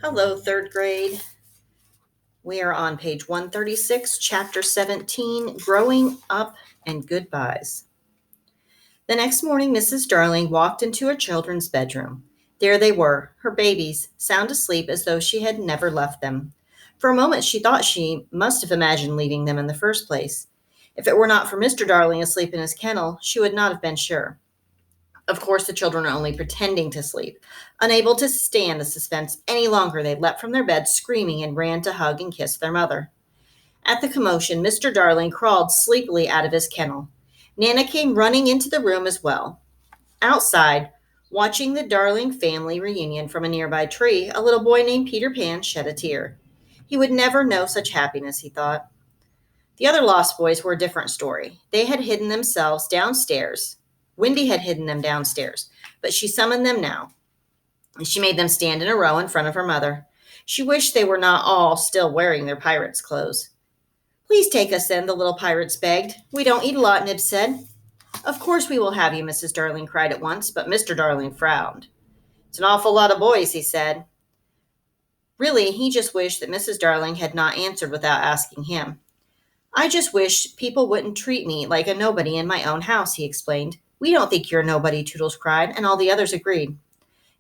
Hello, third grade. We are on page 136, chapter 17, Growing Up and Goodbyes. The next morning, Mrs. Darling walked into her children's bedroom. There they were, her babies, sound asleep as though she had never left them. For a moment, she thought she must have imagined leaving them in the first place. If it were not for Mr. Darling asleep in his kennel, she would not have been sure. Of course, the children were only pretending to sleep. Unable to stand the suspense any longer, they leapt from their beds screaming and ran to hug and kiss their mother. At the commotion, Mr. Darling crawled sleepily out of his kennel. Nana came running into the room as well. Outside, watching the Darling family reunion from a nearby tree, a little boy named Peter Pan shed a tear. He would never know such happiness, he thought. The other lost boys were a different story. They had hidden themselves downstairs. Wendy had hidden them downstairs, but she summoned them now. She made them stand in a row in front of her mother. She wished they were not all still wearing their pirates' clothes. "Please take us in," the little pirates begged. "We don't eat a lot," Nib said. "Of course we will have you," Mrs. Darling cried at once, but Mr. Darling frowned. "It's an awful lot of boys," he said. Really, he just wished that Mrs. Darling had not answered without asking him. "I just wish people wouldn't treat me like a nobody in my own house," he explained. "We don't think you're a nobody," Toodles cried, and all the others agreed.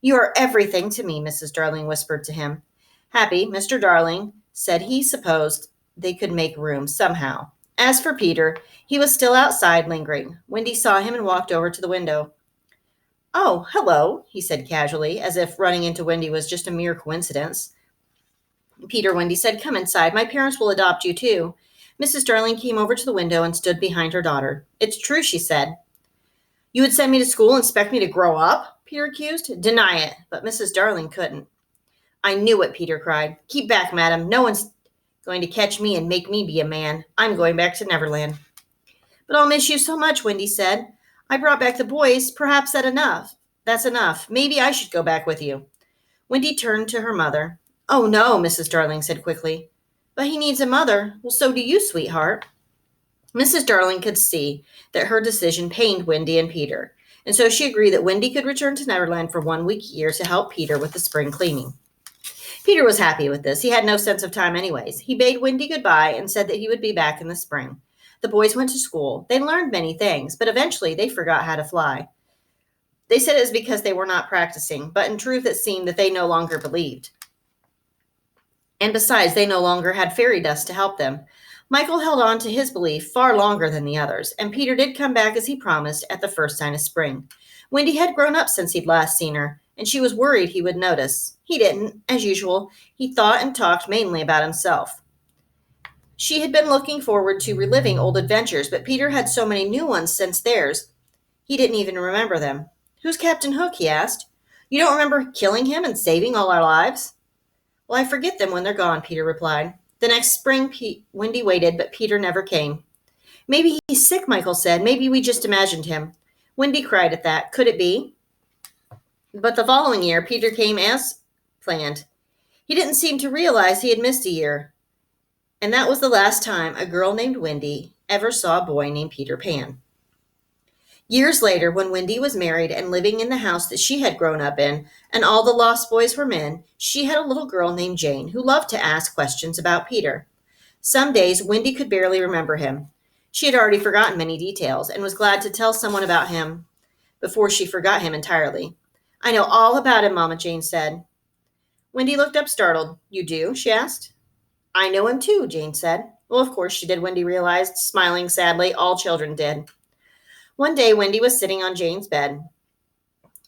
"You are everything to me," Mrs. Darling whispered to him. Happy, Mr. Darling said he supposed they could make room somehow. As for Peter, he was still outside lingering. Wendy saw him and walked over to the window. "Oh, hello," he said casually, as if running into Wendy was just a mere coincidence. "Peter," Wendy said, "come inside. My parents will adopt you too." Mrs. Darling came over to the window and stood behind her daughter. "It's true," she said. "You would send me to school and expect me to grow up?" Peter accused. "Deny it." But Mrs. Darling couldn't. "I knew it," Peter cried. "Keep back, madam. No one's going to catch me and make me be a man. I'm going back to Neverland." "But I'll miss you so much," Wendy said. "I brought back the boys. Perhaps that's enough. Maybe I should go back with you." Wendy turned to her mother. "Oh, no," Mrs. Darling said quickly. "But he needs a mother." "Well, so do you, sweetheart." Mrs. Darling could see that her decision pained Wendy and Peter, and so she agreed that Wendy could return to Neverland for 1 week a year to help Peter with the spring cleaning. Peter was happy with this. He had no sense of time anyways. He bade Wendy goodbye and said that he would be back in the spring. The boys went to school. They learned many things, but eventually they forgot how to fly. They said it was because they were not practicing, but in truth it seemed that they no longer believed. And besides, they no longer had fairy dust to help them. Michael held on to his belief far longer than the others, and Peter did come back as he promised at the first sign of spring. Wendy had grown up since he'd last seen her, and she was worried he would notice. He didn't. As usual, he thought and talked mainly about himself. She had been looking forward to reliving old adventures, but Peter had so many new ones since theirs, he didn't even remember them. "Who's Captain Hook?" he asked. "You don't remember killing him and saving all our lives?" "Well, I forget them when they're gone," Peter replied. The next spring, Wendy waited, but Peter never came. "Maybe he's sick," Michael said. "Maybe we just imagined him." Wendy cried at that. Could it be? But the following year, Peter came as planned. He didn't seem to realize he had missed a year. And that was the last time a girl named Wendy ever saw a boy named Peter Pan. Years later, when Wendy was married and living in the house that she had grown up in, and all the lost boys were men, she had a little girl named Jane who loved to ask questions about Peter. Some days, Wendy could barely remember him. She had already forgotten many details and was glad to tell someone about him before she forgot him entirely. "I know all about him," Mama Jane said. Wendy looked up startled. "You do?" she asked. "I know him too," Jane said. Well, of course she did, Wendy realized, smiling sadly. All children did. One day, Wendy was sitting on Jane's bed.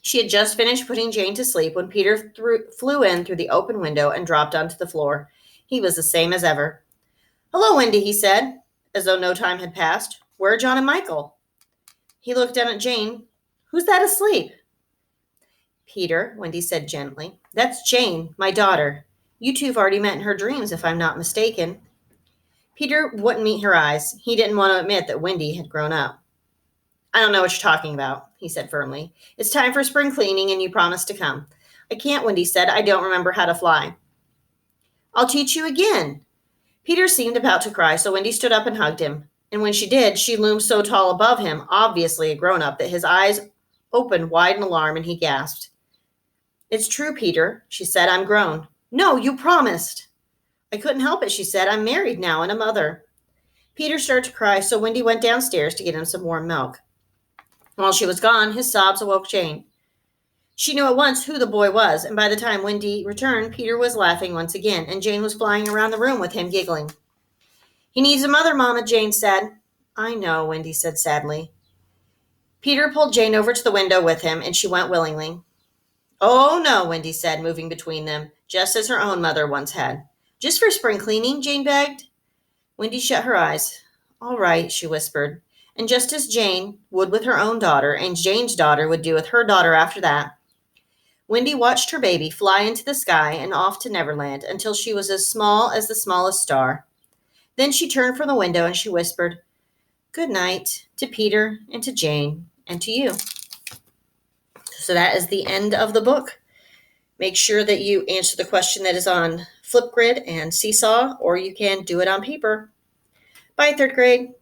She had just finished putting Jane to sleep when Peter flew in through the open window and dropped onto the floor. He was the same as ever. "Hello, Wendy," he said, as though no time had passed. "Where are John and Michael?" He looked down at Jane. "Who's that asleep?" "Peter," Wendy said gently. "That's Jane, my daughter. You two have already met in her dreams, if I'm not mistaken." Peter wouldn't meet her eyes. He didn't want to admit that Wendy had grown up. "I don't know what you're talking about," he said firmly. "It's time for spring cleaning, and you promised to come." "I can't," Wendy said. "I don't remember how to fly." "I'll teach you again." Peter seemed about to cry, so Wendy stood up and hugged him. And when she did, she loomed so tall above him, obviously a grown-up, that his eyes opened wide in alarm, and he gasped. "It's true, Peter," she said. "I'm grown." No, you promised. I couldn't help it, she said. I'm married now and a mother. Peter started to cry, so Wendy went downstairs to get him some warm milk. While she was gone, his sobs awoke Jane. She knew at once who the boy was, and by the time Wendy returned, Peter was laughing once again, and Jane was flying around the room with him, giggling. He needs a mother, Mama, Jane said. I know, Wendy said sadly. Peter pulled Jane over to the window with him, and she went willingly. Oh, no, Wendy said, moving between them, just as her own mother once had. Just for spring cleaning, Jane begged. Wendy shut her eyes. All right, she whispered. And just as Jane would with her own daughter, and Jane's daughter would do with her daughter after that, Wendy watched her baby fly into the sky and off to Neverland until she was as small as the smallest star. Then she turned from the window and she whispered, Good night to Peter and to Jane and to you. So that is the end of the book. Make sure that you answer the question that is on Flipgrid and Seesaw, or you can do it on paper. Bye, third grade.